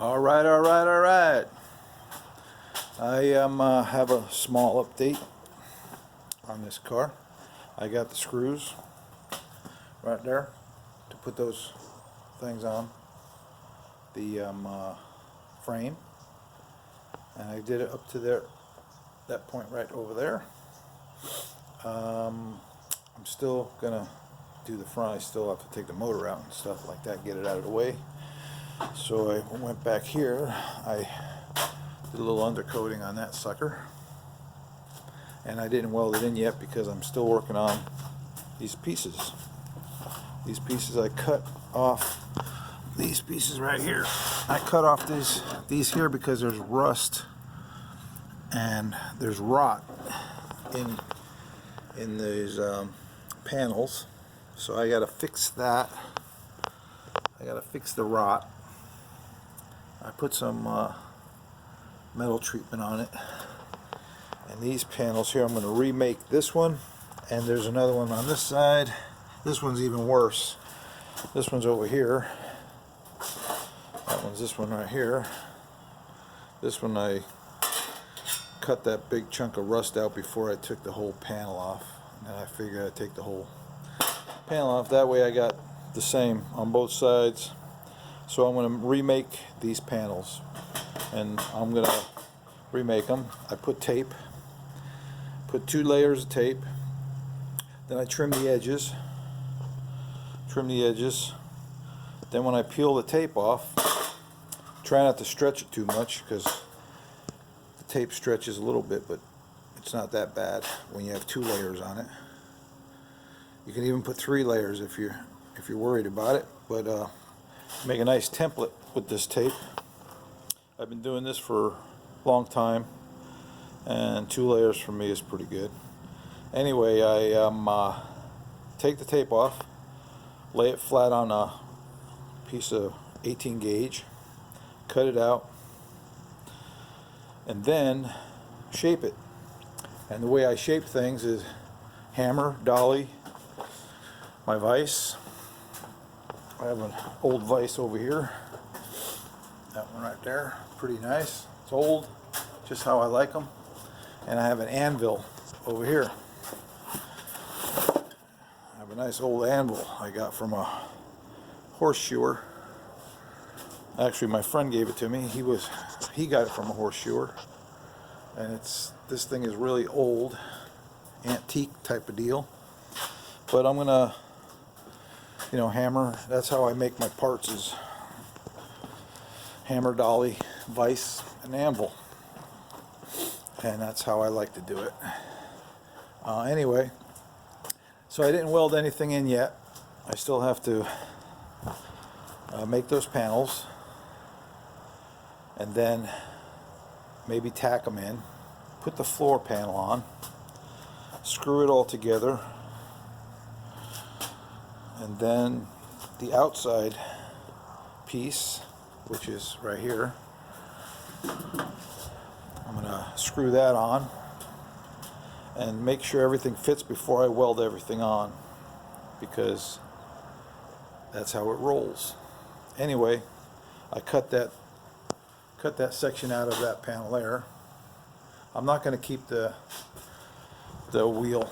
All right. I have a small update on this car. I got the screws right there to put those things on the frame, and I did it up to that point right over there. I'm still gonna do the front. I still have to take the motor out and stuff like that, get it out of the way. So I went back here, I did a little undercoating on that sucker, and I didn't weld it in yet because I'm still working on these pieces. These pieces I cut off, these pieces right here. I cut off these here because there's rust and there's rot in these panels. So I gotta fix that. I gotta fix the rot. I put some metal treatment on it, and these panels here, I'm going to remake this one, and there's another one on this side. This one's even worse. This one's over here. That one's this one right here. This one I cut that big chunk of rust out before I took the whole panel off, and then I figured I'd take the whole panel off. That way I got the same on both sides. So I'm going to remake these panels, and I'm going to remake them. I put tape, put 2 layers of tape, then I trim the edges, then when I peel the tape off, try not to stretch it too much because the tape stretches a little bit, but it's not that bad when you have 2 layers on it. You can even put 3 layers if you're worried about it, but make a nice template with this tape. I've been doing this for a long time, and 2 layers for me is pretty good. Anyway, I take the tape off, lay it flat on a piece of 18 gauge, cut it out, and then shape it. And the way I shape things is hammer, dolly, my vise. I have an old vise over here. That one right there, pretty nice. It's old, just how I like them. And I have an anvil over here. I have a nice old anvil I got from a horseshoer. Actually, my friend gave it to me. He got it from a horseshoer, and this thing is really old, antique type of deal. But I'm gonna, hammer. That's how I make my parts, is hammer, dolly, vise, and anvil. And that's how I like to do it. Anyway, so I didn't weld anything in yet. I still have to make those panels, and then maybe tack them in, put the floor panel on, screw it all together, and then the outside piece, which is right here, I'm going to screw that on and make sure everything fits before I weld everything on, because that's how it rolls. Anyway, I cut that section out of that panel there. I'm not going to keep the wheel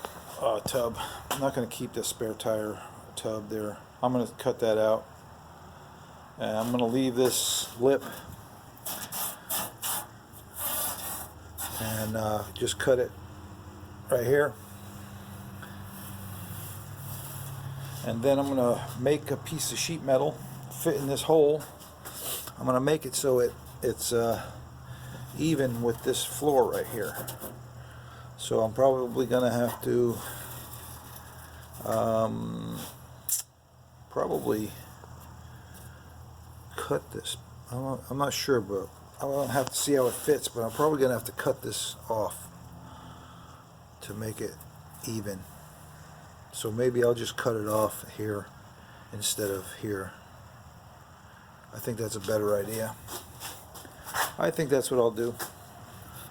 tub. I'm not going to keep the spare tire tub there. I'm going to cut that out, and I'm going to leave this lip and just cut it right here, and then I'm going to make a piece of sheet metal fit in this hole. I'm going to make it so it's even with this floor right here. So I'm probably going to have to probably cut this. I'm not sure, but I'll have to see how it fits, but I'm probably going to have to cut this off to make it even. So maybe I'll just cut it off here instead of here. I think that's a better idea. I think that's what I'll do.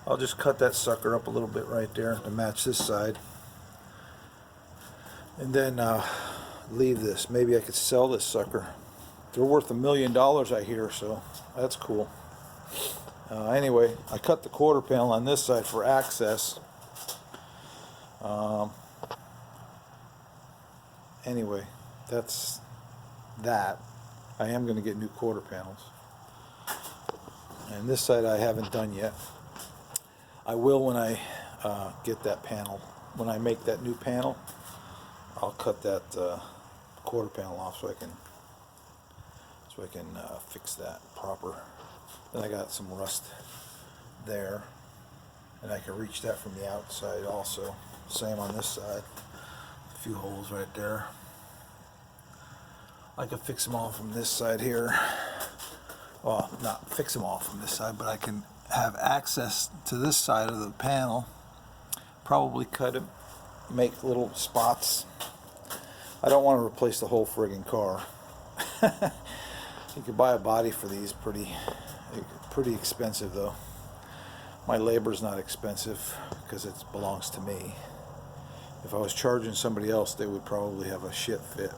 I'll just cut that sucker up a little bit right there to match this side, and then leave this. Maybe I could sell this sucker They're worth $1 million, I hear, so that's cool. Anyway, I cut the quarter panel on this side for access. Anyway, that's that. I am going to get new quarter panels. And this side I haven't done yet. I will when I get that panel. When I make that new panel, I'll cut that quarter panel off so I can fix that proper. Then I got some rust there, and I can reach that from the outside also. Same on this side. A few holes right there. I can fix them all from this side here. Well, not fix them all from this side, but I can have access to this side of the panel. Probably cut it, make little spots. I don't want to replace the whole friggin' car. You could buy a body for these, pretty expensive though. My labor's not expensive because it belongs to me. If I was charging somebody else, they would probably have a shit fit.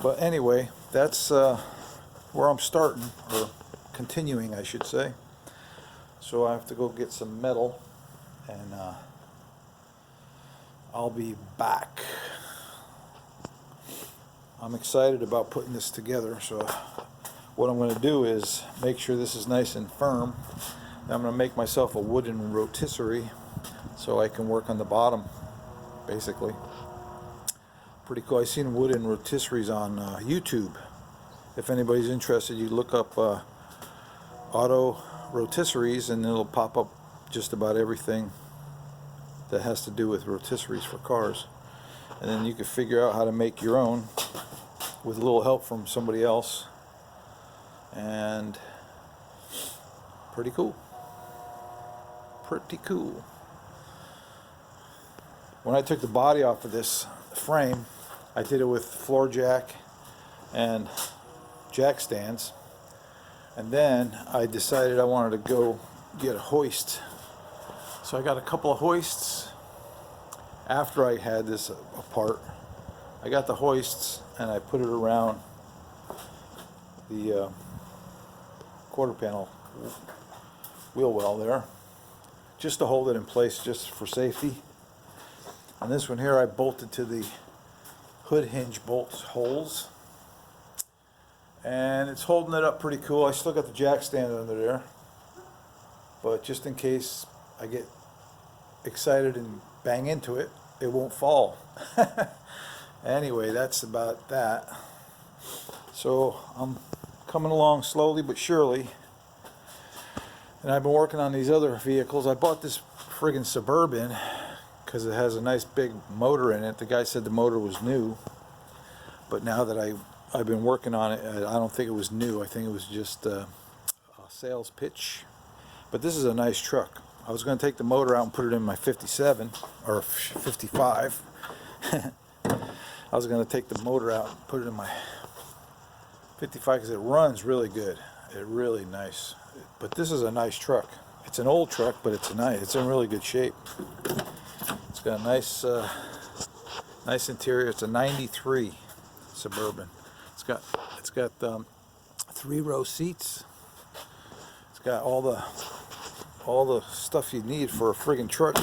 But anyway, that's where I'm starting, or continuing I should say. So I have to go get some metal, and I'll be back. I'm excited about putting this together, so what I'm going to do is make sure this is nice and firm. I'm going to make myself a wooden rotisserie so I can work on the bottom, basically. Pretty cool. I've seen wooden rotisseries on YouTube. If anybody's interested, you look up auto rotisseries and it'll pop up just about everything that has to do with rotisseries for cars. And then you can figure out how to make your own with a little help from somebody else. And pretty cool. Pretty cool. When I took the body off of this frame, I did it with floor jack and jack stands, and then I decided I wanted to go get a hoist. So I got a couple of hoists after I had this apart. I got the hoists and I put it around the quarter panel wheel well there, just to hold it in place, just for safety. And this one here I bolted to the hood hinge bolt holes, and it's holding it up pretty cool. I still got the jack stand under there, but just in case I get excited and bang into it, it won't fall. Anyway, that's about that. So I'm coming along slowly but surely, and I've been working on these other vehicles. I bought this friggin' Suburban because it has a nice big motor in it. The guy said the motor was new, but now that I've been working on it, I don't think it was new. I think it was just a sales pitch. But this is a nice truck. I was going to take the motor out and put it in my 57 or 55. I was going to take the motor out and put it in my 55 because it runs really good. It's really nice. But this is a nice truck. It's an old truck, but it's nice. It's in really good shape. It's got a nice interior. It's a '93 Suburban. It's got 3-row seats. It's got all the stuff you need for a friggin' truck.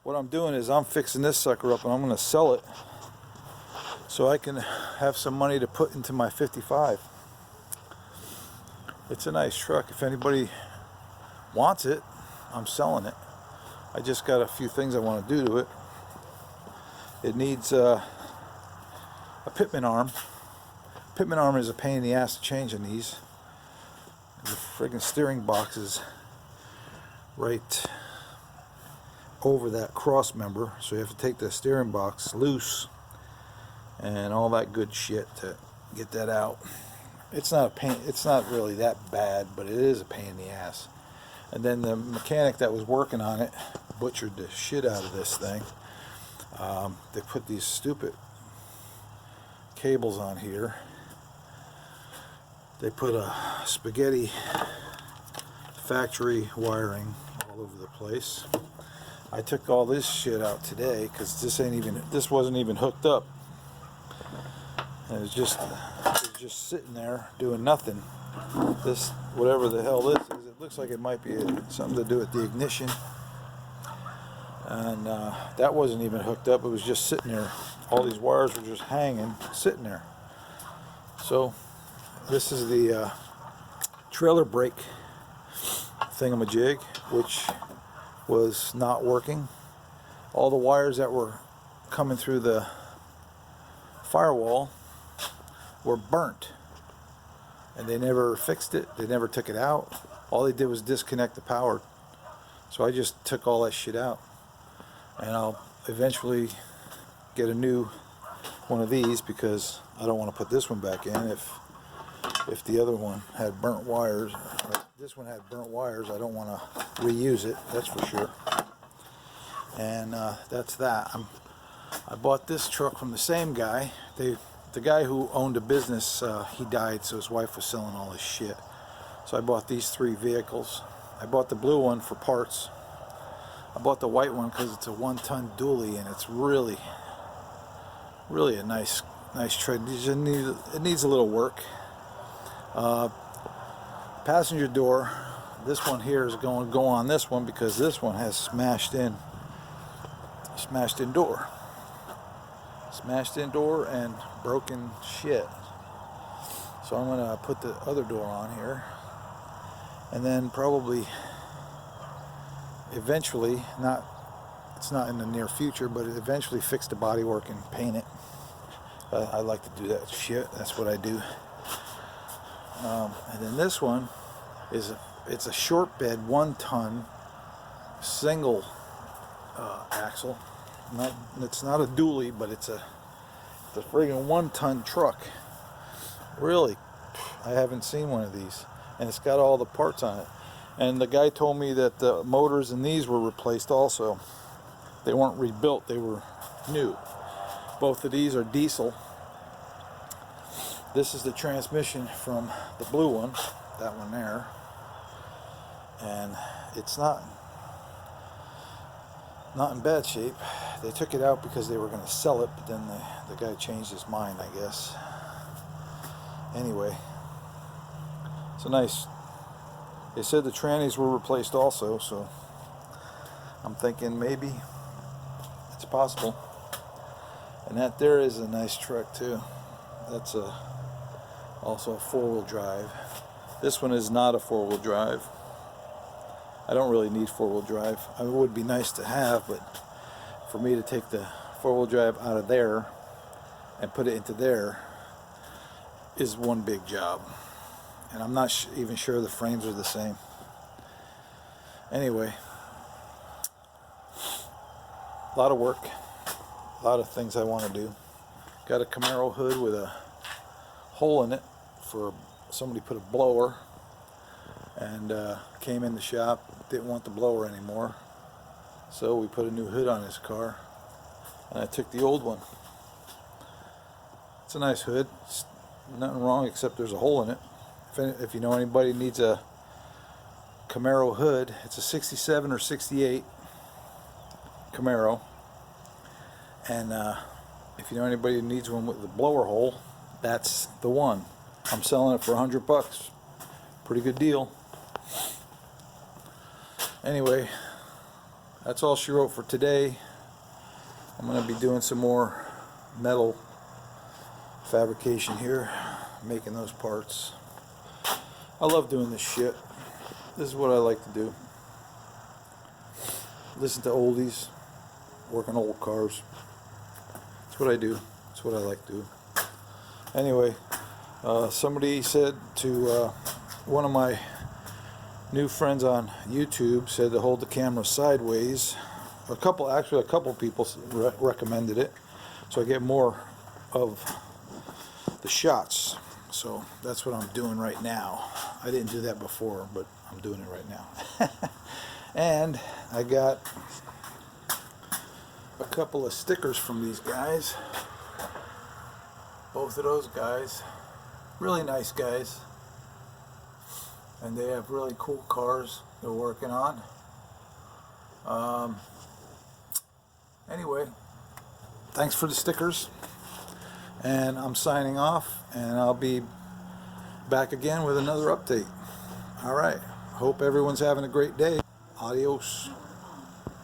What I'm doing is I'm fixing this sucker up and I'm going to sell it so I can have some money to put into my 55. It's a nice truck. If anybody wants it, I'm selling it. I just got a few things I want to do to it. It needs a Pitman Arm. Pitman Arm is a pain in the ass to change in these. The friggin' steering box is right over that cross member, so you have to take the steering box loose and all that good shit to get that out. It's not a pain. It's not really that bad, but it is a pain in the ass. And then the mechanic that was working on it butchered the shit out of this thing. They put these stupid cables on here. They put a spaghetti factory wiring all over the place. I took all this shit out today because this wasn't even hooked up. And it was just just sitting there doing nothing. This, whatever the hell this is, it looks like it might be something to do with the ignition. And that wasn't even hooked up, it was just sitting there. All these wires were just hanging, sitting there. So this is the trailer brake thingamajig, which was not working. All the wires that were coming through the firewall were burnt, and they never fixed it. They never took it out. All they did was disconnect the power. So I just took all that shit out, and I'll eventually get a new one of these, because I don't want to put this one back in if the other one had burnt wires. This one had burnt wires. I don't want to reuse it, that's for sure. And that's that. I bought this truck from the same guy. The guy who owned a business, he died, so his wife was selling all his shit. So I bought these 3 vehicles. I bought the blue one for parts. I bought the white one because it's a 1-ton dually, and it's really a nice tread. It needs a little work. Passenger door, this one here is going to go on this one, because this one has smashed in door. Smashed in door and broken shit. So I'm going to put the other door on here, and then probably eventually, it's not in the near future, but eventually fix the bodywork and paint it. I like to do that shit. That's what I do. And then this one it's a short bed 1-ton single axle. It's not a dually, but it's a friggin' 1-ton truck. Really, I haven't seen one of these, and it's got all the parts on it. And the guy told me that the motors in these were replaced also. They weren't rebuilt, they were new. Both of these are diesel. This is the transmission from the blue one, that one there. And it's not in bad shape. They took it out because they were going to sell it, but then the guy changed his mind, I guess. Anyway, it's a nice. They said the trannies were replaced also, so I'm thinking maybe it's possible. And that there is a nice truck too. That's also a 4-wheel drive. This one is not a 4-wheel drive. I don't really need 4-wheel drive. It would be nice to have, but for me to take the 4-wheel drive out of there and put it into there is one big job. And I'm not even sure the frames are the same. Anyway, a lot of work, a lot of things I want to do. Got a Camaro hood with a hole in it for somebody put a blower, and came in the shop, didn't want the blower anymore, so we put a new hood on his car, and I took the old one. It's a nice hood. It's nothing wrong except there's a hole in it. If you know anybody needs a Camaro hood, it's a 67 or 68 Camaro, and if you know anybody who needs one with the blower hole, that's the one. I'm selling it for $100. Pretty good deal. Anyway, that's all she wrote for today. I'm going to be doing some more metal fabrication here, making those parts. I love doing this shit. This is what I like to do. Listen to oldies, work on old cars. That's what I do. That's what I like to do. Anyway, somebody said to one of my new friends on YouTube, said to hold the camera sideways. A couple people recommended it, so I get more of the shots. So that's what I'm doing right now. I didn't do that before, but I'm doing it right now. And I got a couple of stickers from these guys. Both of those guys, really nice guys, and they have really cool cars they're working on. Anyway, thanks for the stickers, And I'm signing off, and I'll be back again with another update. All right. Hope everyone's having a great day. Adios.